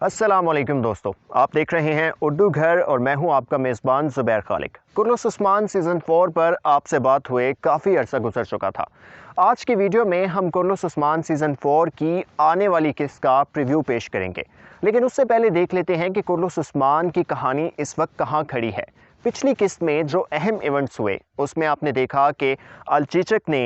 अस्सलाम वालेकुम दोस्तों, आप देख रहे हैं उर्दू घर और मैं हूं आपका मेज़बान ज़ुबैर खालिक। कुर्नुस उस्मान सीज़न 4 पर आपसे बात हुए काफ़ी अरसा गुजर चुका था। आज की वीडियो में हम कुर्नुस उस्मान सीज़न 4 की आने वाली किस्त का प्रीव्यू पेश करेंगे, लेकिन उससे पहले देख लेते हैं कि कुर्नुस उस्मान की कहानी इस वक्त कहाँ खड़ी है। पिछली किस्त में जो अहम इवेंट्स हुए उसमें आपने देखा कि अलचीचक ने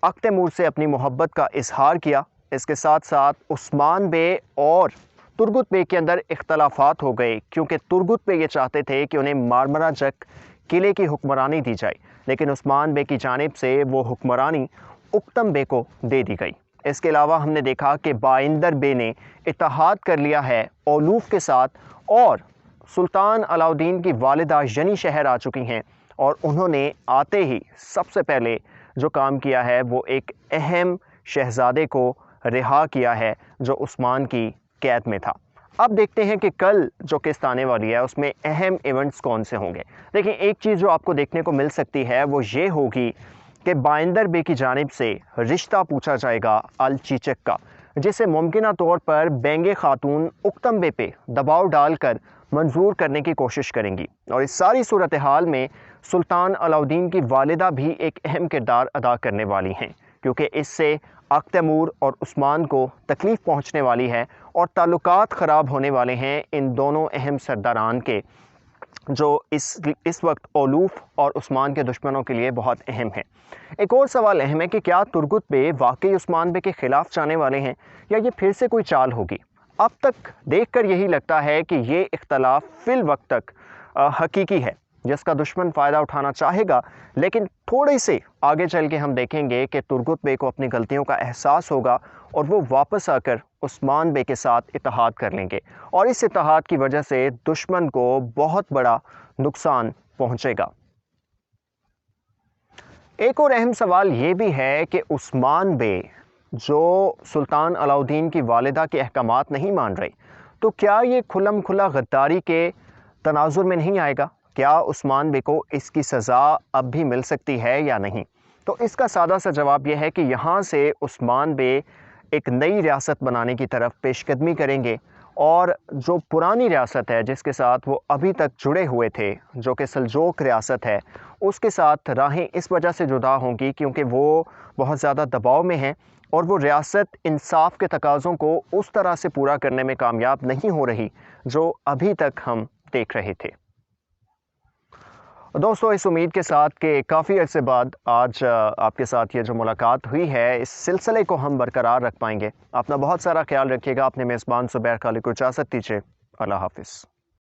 अक तैमूर से अपनी मोहब्बत का इजहार किया। इसके साथ साथ उस्मान बे और तुर्गुत बे के अंदर इख्तलाफात हो गए, क्योंकि तुर्गुत बे ये चाहते थे कि उन्हें मारमरा जक किले की हुक्मरानी दी जाए, लेकिन उस्मान बे की जानिब से वो हुक्मरानी उक्तम बे को दे दी गई। इसके अलावा हमने देखा कि बाइंदर बे ने इत्तेहाद कर लिया है ओलूफ के साथ और सुल्तान अलाउद्दीन की वालिदा यनी शहर आ चुकी हैं, और उन्होंने आते ही सबसे पहले जो काम किया है वो एक अहम शहज़ादे को रिहा किया है जो उस्मान की कैद में था। अब देखते हैं कि कल जो किस्त आने वाली है उसमें अहम इवेंट्स कौन से होंगे। देखिए, एक चीज़ जो आपको देखने को मिल सकती है वो ये होगी कि बाइंदर बे की जानिब से रिश्ता पूछा जाएगा अलचीचक का, जिसे मुमकिन तौर पर बेंगे खातून उक्तम बे पे दबाव डालकर मंजूर करने की कोशिश करेंगी। और इस सारी सूरत हाल में सुल्तान अलाउद्दीन की वालिदा भी एक अहम किरदार अदा करने वाली हैं, क्योंकि इससे अक तैमूर और उस्मान को तकलीफ़ पहुंचने वाली है और ताल्लुकात ख़राब होने वाले हैं इन दोनों अहम सरदारान के, जो इस वक्त ओलूफ और उस्मान के दुश्मनों के लिए बहुत अहम है। एक और सवाल अहम है कि क्या तुर्गुत बे वाकई उस्मान बे के ख़िलाफ़ जाने वाले हैं या ये फिर से कोई चाल होगी। अब तक देखकर यही लगता है कि ये इख्तलाफ फ़िल वक्त तक हकीकी है, जिसका दुश्मन फ़ायदा उठाना चाहेगा, लेकिन थोड़े से आगे चल के हम देखेंगे कि तुर्गुत बे को अपनी गलतियों का एहसास होगा और वो वापस आकर उस्मान बे के साथ इत्तेहाद कर लेंगे, और इस इत्तेहाद की वजह से दुश्मन को बहुत बड़ा नुकसान पहुंचेगा। एक और अहम सवाल ये भी है कि उस्मान बे जो सुल्तान अलाउद्दीन की वालिदा के अहकामात नहीं मान रहे, तो क्या ये खुल्लम खुल्ला गद्दारी के तनाजुर में नहीं आएगा? क्या उस्मान बे को इसकी सज़ा अब भी मिल सकती है या नहीं? तो इसका सादा सा जवाब यह है कि यहाँ से उस्मान बे एक नई रियासत बनाने की तरफ पेशकदमी करेंगे, और जो पुरानी रियासत है जिसके साथ वो अभी तक जुड़े हुए थे, जो कि सल्जोक रियासत है, उसके साथ राहें इस वजह से जुदा होंगी क्योंकि वो बहुत ज़्यादा दबाव में हैं और वो रियासत इंसाफ के तकाज़ों को उस तरह से पूरा करने में कामयाब नहीं हो रही जो अभी तक हम देख रहे थे। दोस्तों, इस उम्मीद के साथ कि काफ़ी अरसे बाद आज आपके साथ ये जो मुलाकात हुई है, इस सिलसिले को हम बरकरार रख पाएंगे। अपना बहुत सारा ख्याल रखिएगा। अपने मेज़बान ज़ुबैर खालिक को इजाज़त दीजिए। अल्लाह हाफ़िज़।